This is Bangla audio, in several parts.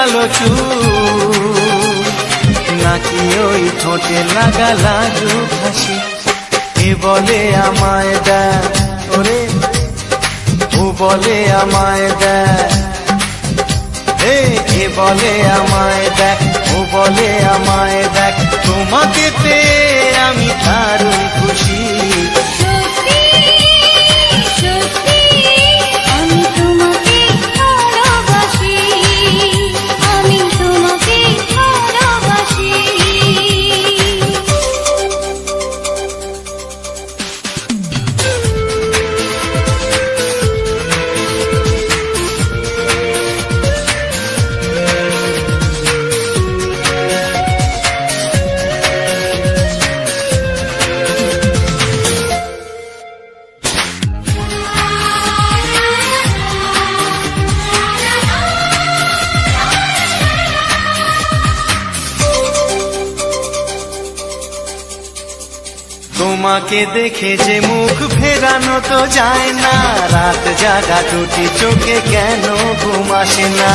কালো চুল, নাকি ওই ঠোঁটে লাগা লাজুক হাসি। এ বলে আমায় দেখ ওরে, ও বলে আমায় দেখ, এ বলে আমায় দেখ, ও বলে আমায় দেখ, তোমাকে পেয়ে আমি দারুণ খুশি। তোমাকে দেখে যে মুখ ফেরানো তো যায় না, রাত জাগা দুটি চোখে কেন ঘুম আসে না।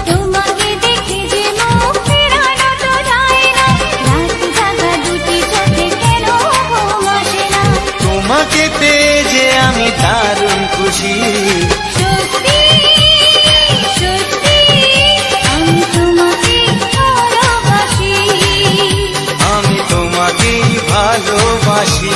তোমাকে দেখে যে মুখ ফেরানো তো যায় না, রাত জাগা দুটি চোখে কেন ঘুম আসে না। তোমাকে পেয়ে যে আমি দারুণ খুশি। ভালোবাসি।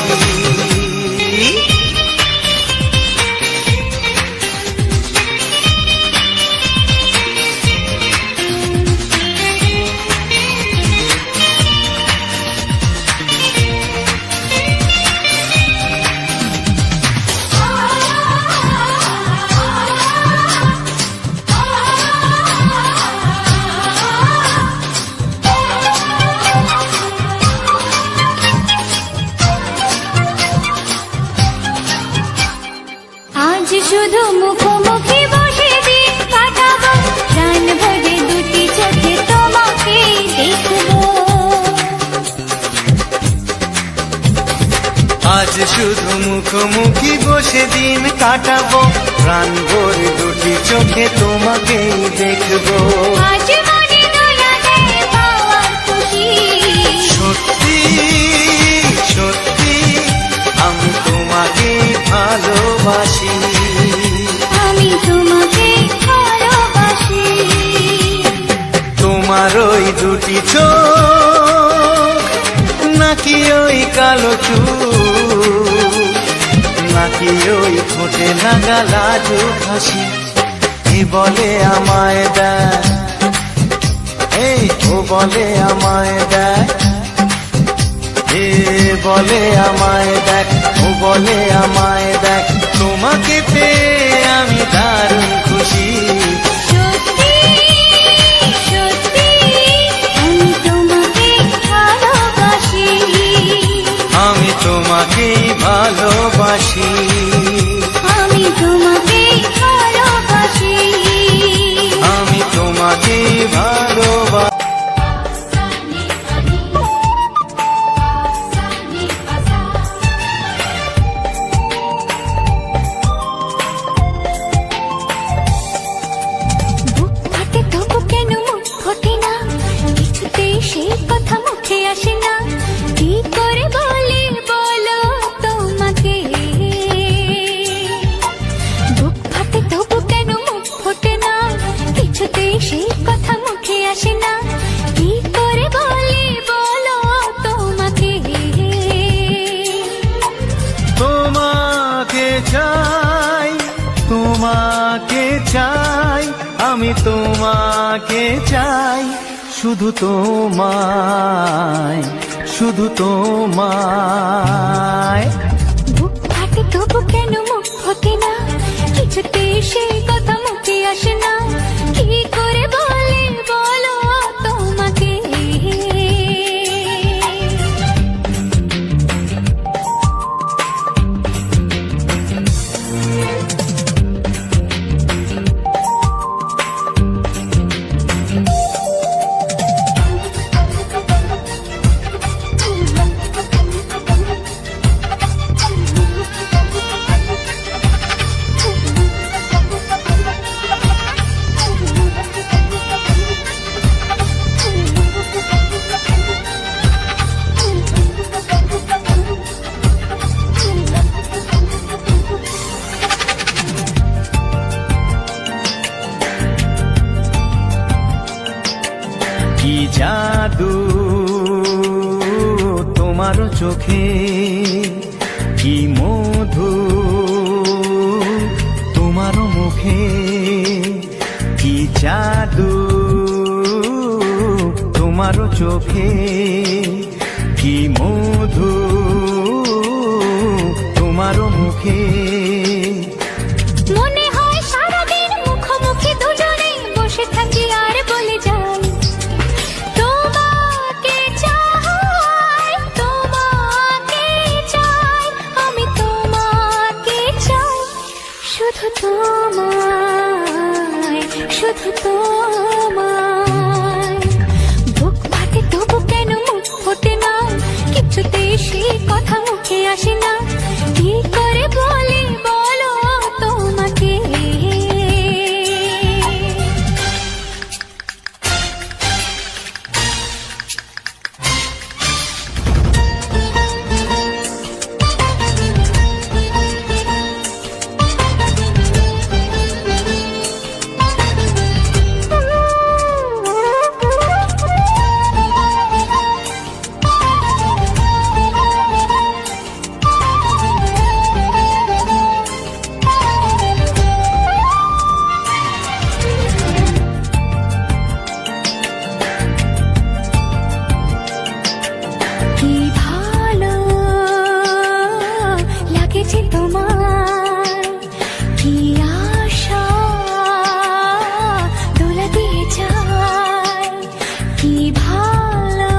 আজ শুধু মুখোমুখি বসে দিন কাটাবো, প্রাণ ভরে দুটি চোখে তোমাকে দেখবো। আজ শুধু মুখোমুখি বসে দিন কাটাবো, প্রাণ ভরে দুটি চোখে তোমাকেই দেখবো। আজ মনে দোলা দেয় পাওয়ার খুশি। সত্যি সত্যি আমি তোমাকে ভালোবাসি। আমি তোমাকে ভালোবাসি। তোমার ওই দুটি চোখ, নাকি ওই কালো চুল, নাকি ওই ঠোঁটে লাগা লাজুক হাসি। এ বলে আমায় দেখ, এই ও বলে আমায় দেখ, এ বলে আমায় দেখ, ও বলে আমায় দেখ, তোমাকে পেয়ে আমি দারুণ খুশি। সত্যি সত্যি আমি তোমাকে ভালোবাসি। আমি তোমাকেই ভালোবাসি। আমি তোমাকে ভালোবাসি। আমি তোমাকেই ভালোবাসি। সেই কথা মুখে আসে না, কি করে বলি বলো তোমাকে। বুক ফাটে তবু কেন মুখ ফোটে না, কিছুতেই সেই কথা মুখে আসে না, কি করে বলি বলো তোমাকে। তোমাকে চাই, তোমাকে চাই, আমি তোমাকে চাই, শুধু তোমায়, শুধু তোমায়। বুক ফাটে তবু কেন মুখ ফোটে না, কিছুতেই সেই কথা মুখে আসে না, কি করে বলে বলো তোমাকে। জাদু তোমার চোখে, কি মধু তোমার মুখে, কি জাদু তোমার চোখে, কি মধু তোমার মুখে। মনে হয় সারাদিন মুখোমুখি দুজনে বসে থাকি আর বলে যাই তোমাকে চাই, তোমাকে চাই, আমি তোমাকে চাই, শুধু তোমায়, শুধু তোমায়। বুক ফাটে তবু কেন মুখ ফোটে না, কিছুতেই সেই কথা মুখে আসে না, কি করে বলি বলো তোমাকে। কি ভালো লাগেছে তোমার, কি আশা দোলা দিয়ে যায়, কি ভালো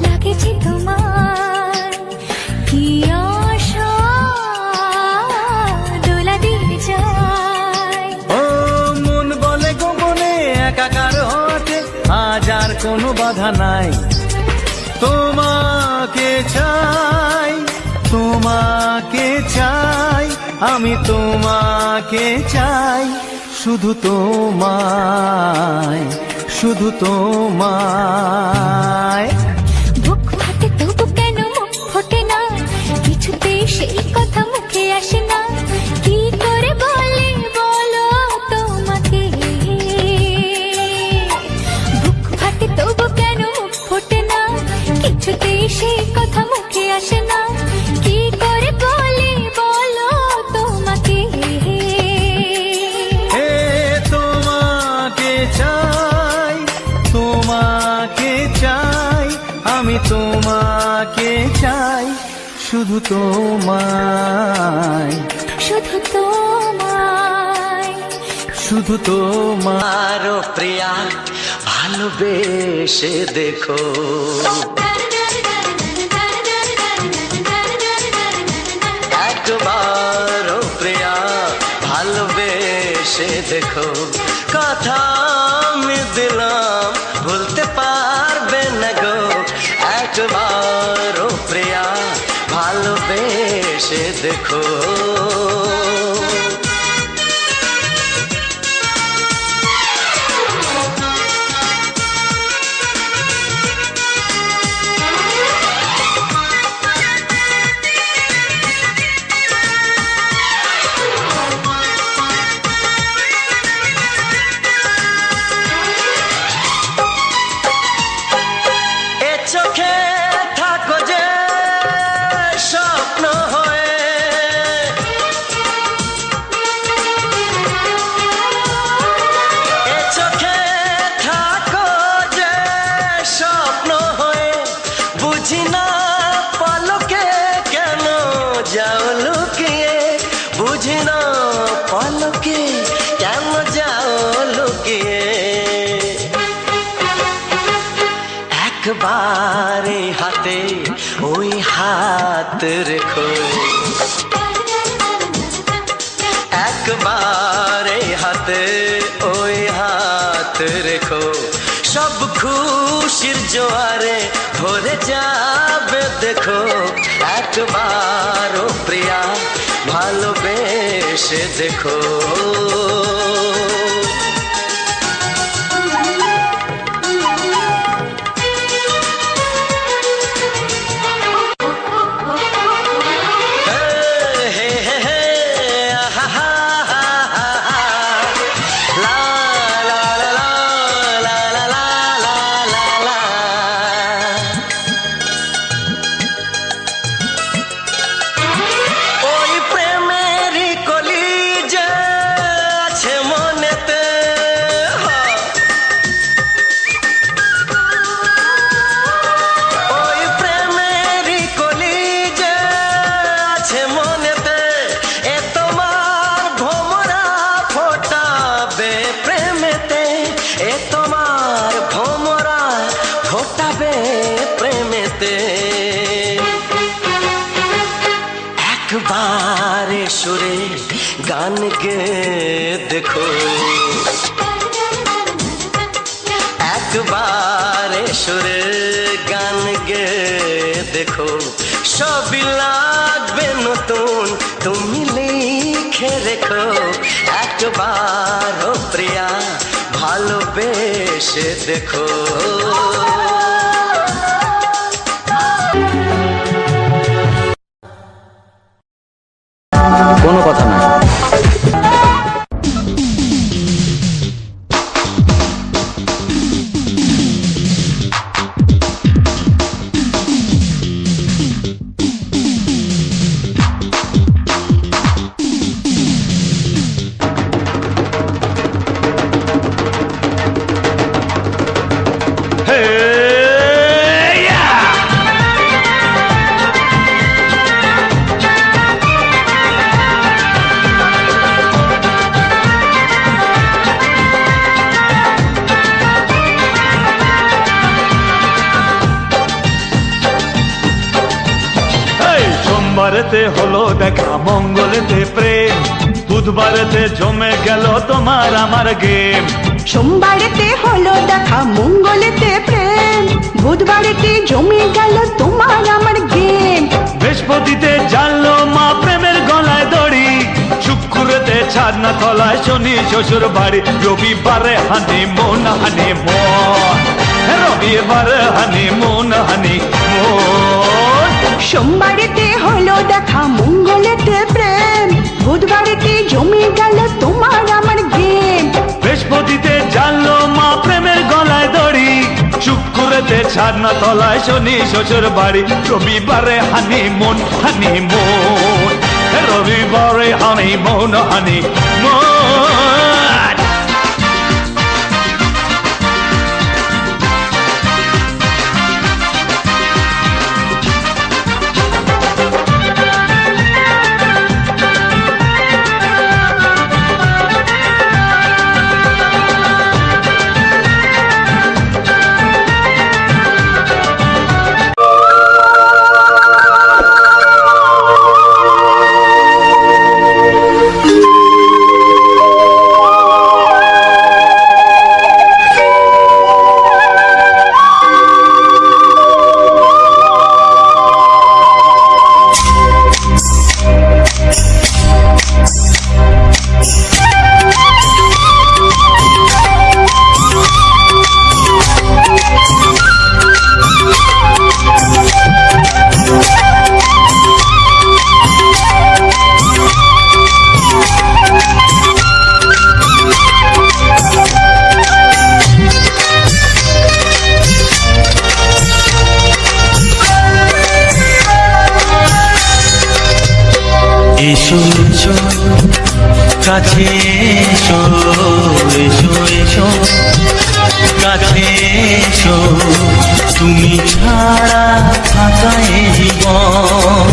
লাগেছে তোমার, কি আশা দোলা দিয়ে যায়। ও মন বলে গোপনে একাকার হতে, আজ আর কোনো বাধা নাই, তোমাকে চাই, তোমাকে চাই, আমি তোমাকে চাই, শুধু তোমায়, শুধু তোমায়। বুক ফাটে তবু কেন মুখ ফোটে না, কিছুতেই সেই কথা মুখে আসে না, কি করে বলি বলো তোমাকে। বুক ফাটে তবু কেন মুখ ফোটে না, কিছুতেই সেই কথা মুখে আসে না, কি করে বলি বলো তোমাকে। হে তোমাকে চাই, তোমাকে চাই, আমি তোমাকে চাই, শুধু তোমায়, শুধু তোমায়, শুধু তোমার প্রিয়া ভালোবেসে দেখো, একবার প্রিয়া ভালোবেসে দেখো, কথা আমি দিলাম ভুলতে পারবে না গো, একবার প্রিয়া ভালোবেসে দেখো। চোখে থাকো যে স্বপ্ন হয়ে, এ চোখে থাকো যে স্বপ্ন হয়ে, বুঝি না পলকে কেন যাও লুকিয়ে, বুঝি না পলকে কেন যাও লুকিয়ে, একবার হাতে ওই হাত রেখো, একবার হাতে ওই হাত রেখো, সব খুশির জোয়ারে ভরে যাবে দেখো, একবার প্রিয়া ভালোবেসে দেখো। দেখো, একবার সুরের গান গে দেখো, সবই লাগবে নতুন, তুমি লিখে রেখো। একবার ও প্রিয়া ভালোবেসে দেখো। কোনো কথা না। সোমবারেতে হলো দেখা, মঙ্গলেতে প্রেম, বুধবারেতে জমে গেল তোমার আমার গেম। সোমবারেতে হলো দেখা, মঙ্গলেতে প্রেম, বুধবারেতে জমে গেল তোমার আমার গেম। বৃহস্পতিতে জানলো মা প্রেমের গলায় দড়ি, শুক্রতে ছাড়না তলায় শনি শ্বশুর বাড়ি, রবিবারে হানিমুন হানিমুন, রবিবারে হানিমুন হানিমুন। সোমবারেতে হলো দেখা, মঙ্গলেতে প্রেম, বুধবারেতে জমে গেল তোমার আমার গেম। বৃহস্পতিতে জানলো মা প্রেমের গলায় দড়ি, শুক্রতে ছাড়না তলায় শনি শ্বশুর বাড়ি, রবিবারে হানিমুন হানিমুন, রবিবারে হানিমুন হানিমুন। এসো এসো কাছে এসো, এসো এসো কাছে এসো, তুমি ছাড়া ফাঁকা এ জীবন,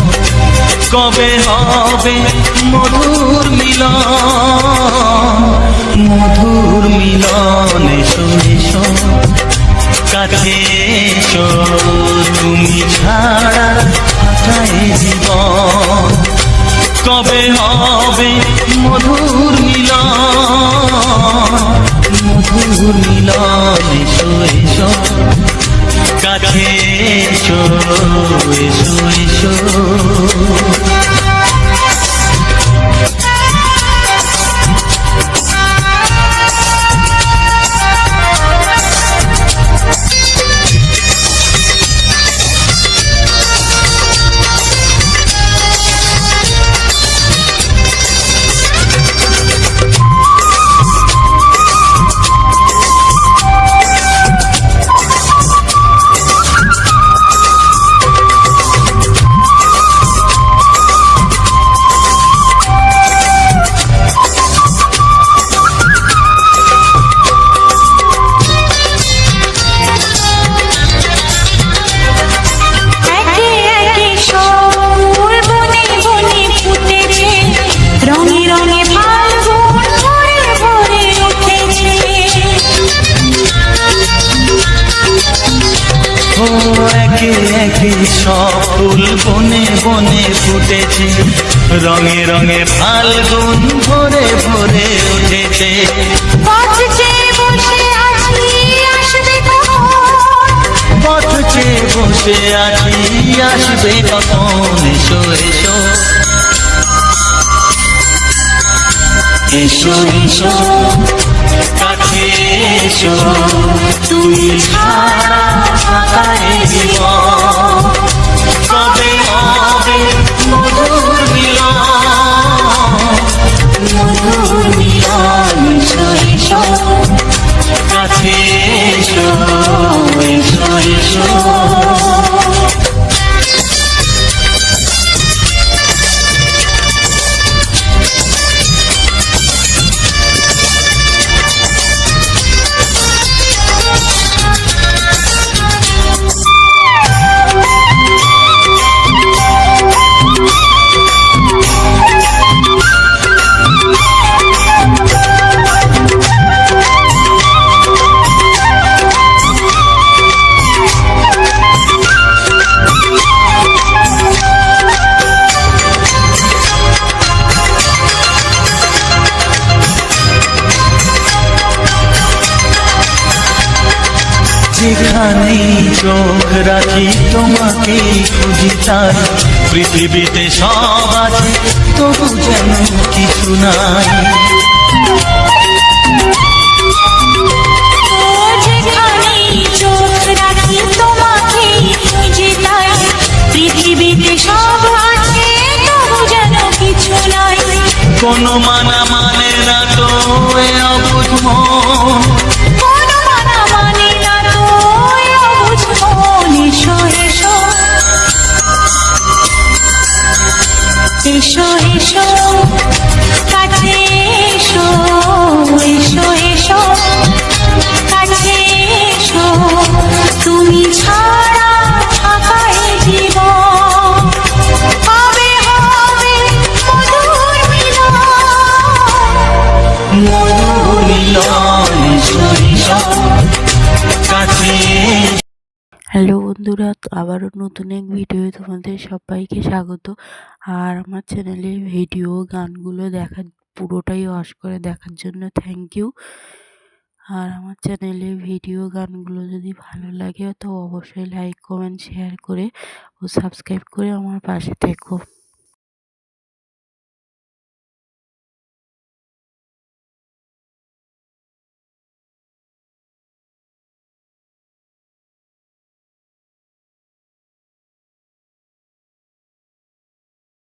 কবে হবে মধুর মিলন, মধুর মিলন। এসো এসো কাছে এসো, তুমি ছাড়া ফাঁকা এ জীবন, কবে হবে মধুর মিলন, মধুর মিলন। এসো এসো কাছে এসো, এসো এসো। একে একে সব ফুল বনে বনে ফুটেছে, রঙে রঙে ফাল্গুন ভরে ভরে উঠেছে। পথ চেয়ে বসে আছি আসবে কখন, পথ চেয়ে বসে আছি আসবে কখন, এসো এসো এসো এসো কাছে এসো, তুমি ছাড়া ফাঁকা এ জীবন, কবে হবে মধুর মিলন, মধুর মিলন, এসো এসো কাছে এসো, এসো এসো। যেখানেই চোখ রাখি তোমাকে খুঁজি তাই, পৃথিবীতে সব আছে তবু যেন কিছু নাই। যেখানেই চোখ রাখি তোমাকে খুঁজে তাই, পৃথিবীতে সব আছে তবু যেন কিছু নাই। কোনো মানা মানে না তো এ অবুঝ মন, কোনো মানা মানে না তো এ অবুঝ মন, এসো এসো এসো এসো কাছে এসো, এসো এসো কাছে এসো, তুমি ছাড়া ফাঁকা এ জীবন, হবে হবে মধুর মিলন, মধুর মিলন, এসো এসো কাছে। হ্যালো বন্ধুরা, তো আবারও নতুন এক ভিডিও তোমাদের সবাইকে স্বাগত। আর আমার চ্যানেলে ভিডিও গানগুলো দেখার পুরোটাই ওয়াচ করে দেখার জন্য থ্যাংক ইউ। আর আমার চ্যানেলে ভিডিও গানগুলো যদি ভালো লাগে তো অবশ্যই লাইক কমেন্ট শেয়ার করে ও সাবস্ক্রাইব করে আমার পাশে থেকো।